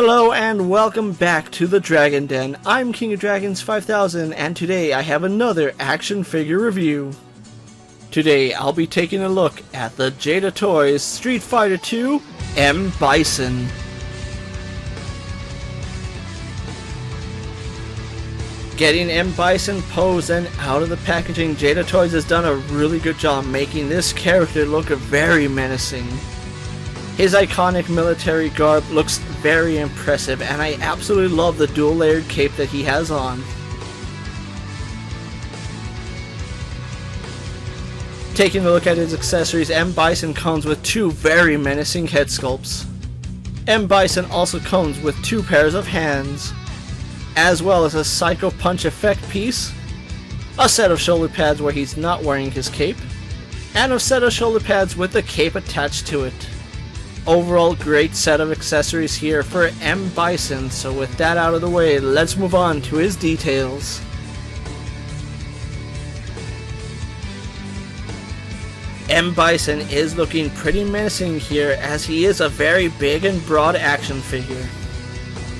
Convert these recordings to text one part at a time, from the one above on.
Hello and welcome back to the Dragon Den. I'm King of Dragons 5000 and today I have another action figure review. Today I'll be taking a look at the Jada Toys Street Fighter II M. Bison. Getting M. Bison posed and out of the packaging, Jada Toys has done a really good job making this character look very menacing. His iconic military garb looks very impressive, and I absolutely love the dual layered cape that he has on. Taking a look at his accessories, M. Bison comes with two very menacing head sculpts. M. Bison also comes with two pairs of hands, as well as a Psycho Punch effect piece, a set of shoulder pads where he's not wearing his cape, and a set of shoulder pads with the cape attached to it. Overall, great set of accessories here for M. Bison, so with that out of the way, let's move on to his details. M. Bison is looking pretty menacing here, as he is a very big and broad action figure.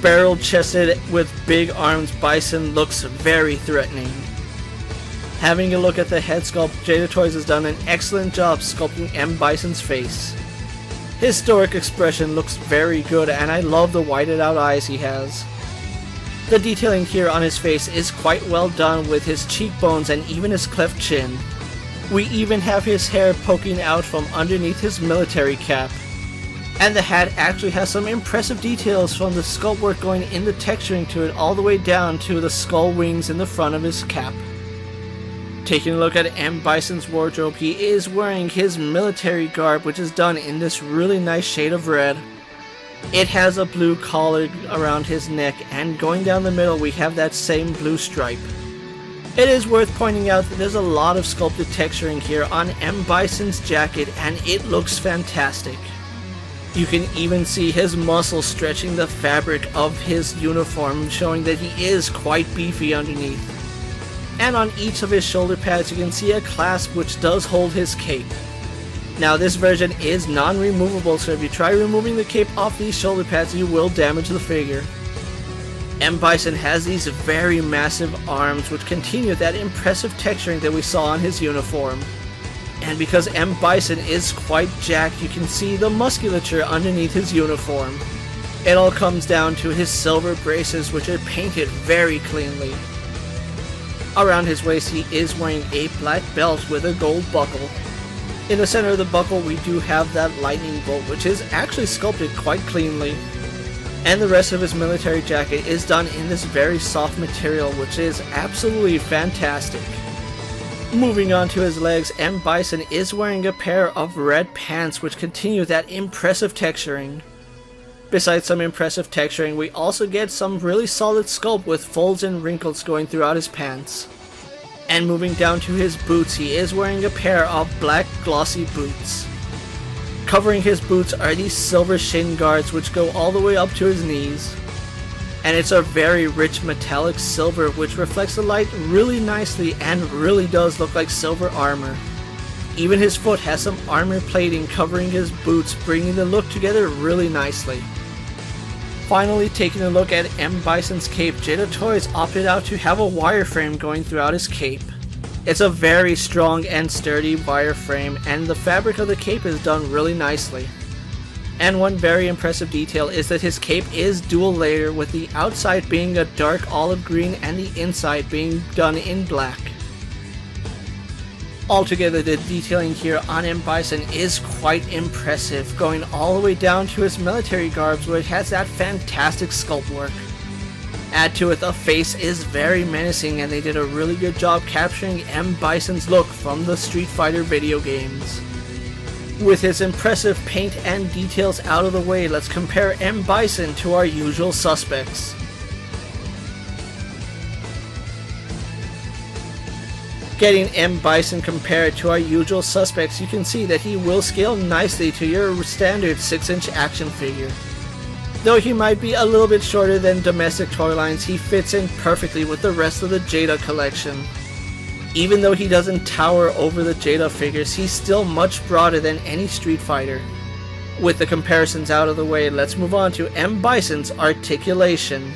Barrel-chested with big arms, Bison looks very threatening. Having a look at the head sculpt, Jada Toys has done an excellent job sculpting M. Bison's face. His stoic expression looks very good, and I love the whited out eyes he has. The detailing here on his face is quite well done, with his cheekbones and even his cleft chin. We even have his hair poking out from underneath his military cap. And the hat actually has some impressive details, from the sculpt work going in the texturing to it all the way down to the skull wings in the front of his cap. Taking a look at M. Bison's wardrobe, he is wearing his military garb, which is done in this really nice shade of red. It has a blue collar around his neck, and going down the middle we have that same blue stripe. It is worth pointing out that there's a lot of sculpted texturing here on M. Bison's jacket, and it looks fantastic. You can even see his muscles stretching the fabric of his uniform, showing that he is quite beefy underneath. And on each of his shoulder pads you can see a clasp which does hold his cape. Now this version is non-removable, so if you try removing the cape off these shoulder pads you will damage the figure. M. Bison has these very massive arms which continue that impressive texturing that we saw on his uniform. And because M. Bison is quite jacked, you can see the musculature underneath his uniform. It all comes down to his silver braces, which are painted very cleanly. Around his waist he is wearing a black belt with a gold buckle. In the center of the buckle we do have that lightning bolt, which is actually sculpted quite cleanly. And the rest of his military jacket is done in this very soft material, which is absolutely fantastic. Moving on to his legs, M. Bison is wearing a pair of red pants which continue that impressive texturing. Besides some impressive texturing, we also get some really solid sculpt with folds and wrinkles going throughout his pants. And moving down to his boots, he is wearing a pair of black glossy boots. Covering his boots are these silver shin guards which go all the way up to his knees. And it's a very rich metallic silver which reflects the light really nicely and really does look like silver armor. Even his foot has some armor plating covering his boots, bringing the look together really nicely. Finally, taking a look at M. Bison's cape, Jada Toys opted out to have a wireframe going throughout his cape. It's a very strong and sturdy wireframe, and the fabric of the cape is done really nicely. And one very impressive detail is that his cape is dual layer, with the outside being a dark olive green and the inside being done in black. Altogether, the detailing here on M. Bison is quite impressive, going all the way down to his military garbs where it has that fantastic sculpt work. Add to it, the face is very menacing, and they did a really good job capturing M. Bison's look from the Street Fighter video games. With his impressive paint and details out of the way, let's compare M. Bison to our usual suspects. Getting M. Bison compared to our usual suspects, you can see that he will scale nicely to your standard 6-inch action figure. Though he might be a little bit shorter than domestic toy lines, he fits in perfectly with the rest of the Jada collection. Even though he doesn't tower over the Jada figures, he's still much broader than any Street Fighter. With the comparisons out of the way, let's move on to M. Bison's articulation.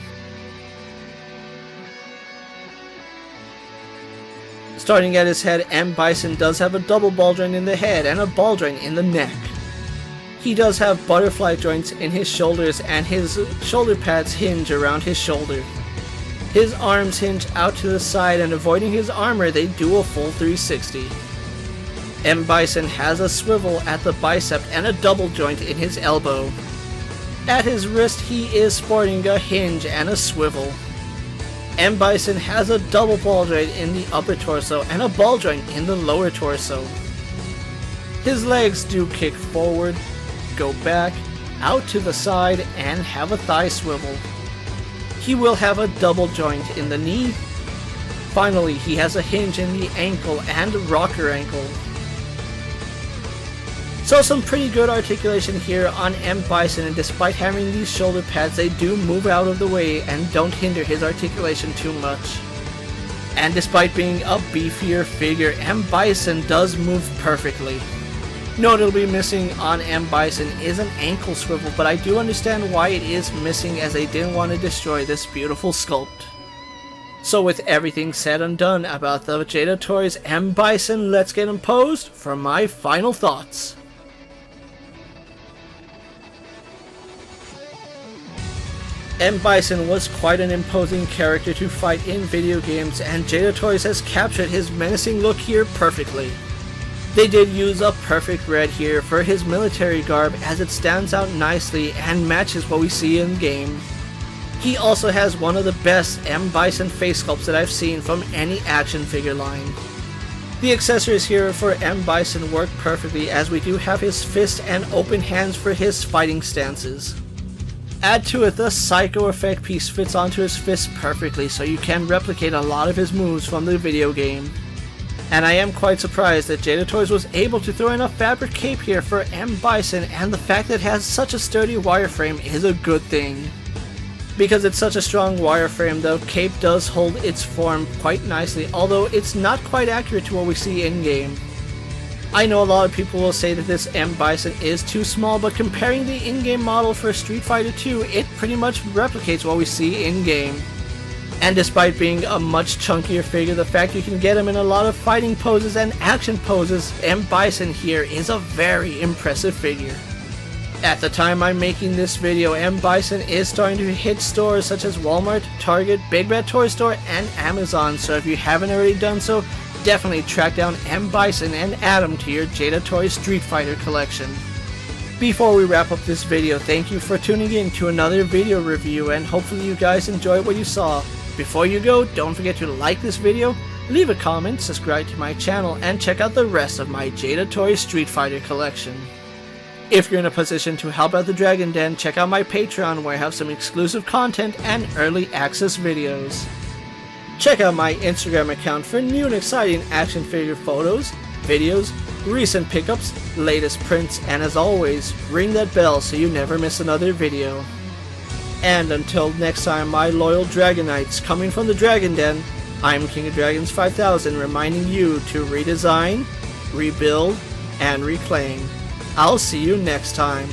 Starting at his head, M. Bison does have a double ball joint in the head and a ball joint in the neck. He does have butterfly joints in his shoulders, and his shoulder pads hinge around his shoulder. His arms hinge out to the side, and avoiding his armor, they do a full 360. M. Bison has a swivel at the bicep and a double joint in his elbow. At his wrist, he is sporting a hinge and a swivel. M. Bison has a double ball joint in the upper torso and a ball joint in the lower torso. His legs do kick forward, go back, out to the side, and have a thigh swivel. He will have a double joint in the knee. Finally, he has a hinge in the ankle and rocker ankle. So some pretty good articulation here on M. Bison, and despite having these shoulder pads, they do move out of the way and don't hinder his articulation too much. And despite being a beefier figure, M. Bison does move perfectly. Notably missing on M. Bison is an ankle swivel, but I do understand why it is missing, as they didn't want to destroy this beautiful sculpt. So with everything said and done about the Jada Toys M. Bison, let's get him posed for my final thoughts. M. Bison was quite an imposing character to fight in video games, and Jada Toys has captured his menacing look here perfectly. They did use a perfect red here for his military garb, as it stands out nicely and matches what we see in game. He also has one of the best M. Bison face sculpts that I've seen from any action figure line. The accessories here for M. Bison work perfectly, as we do have his fist and open hands for his fighting stances. Add to it, the Psycho effect piece fits onto his fist perfectly, so you can replicate a lot of his moves from the video game. And I am quite surprised that Jada Toys was able to throw in a fabric cape here for M. Bison, and the fact that it has such a sturdy wireframe is a good thing. Because it's such a strong wireframe, the cape does hold its form quite nicely, although it's not quite accurate to what we see in-game. I know a lot of people will say that this M. Bison is too small, but comparing the in-game model for Street Fighter 2, it pretty much replicates what we see in-game. And despite being a much chunkier figure, the fact you can get him in a lot of fighting poses and action poses, M. Bison here is a very impressive figure. At the time I'm making this video, M. Bison is starting to hit stores such as Walmart, Target, Big Bad Toy Store, and Amazon, so if you haven't already done so, definitely track down M. Bison and add him to your Jada Toys Street Fighter collection. Before we wrap up this video, thank you for tuning in to another video review, and hopefully you guys enjoyed what you saw. Before you go, don't forget to like this video, leave a comment, subscribe to my channel, and check out the rest of my Jada Toys Street Fighter collection. If you're in a position to help out the Dragon Den, check out my Patreon, where I have some exclusive content and early access videos. Check out my Instagram account for new and exciting action figure photos, videos, recent pickups, latest prints, and as always, ring that bell so you never miss another video. And until next time, my loyal Dragonites, coming from the Dragon Den, I'm King of Dragons 5000, reminding you to redesign, rebuild, and reclaim. I'll see you next time.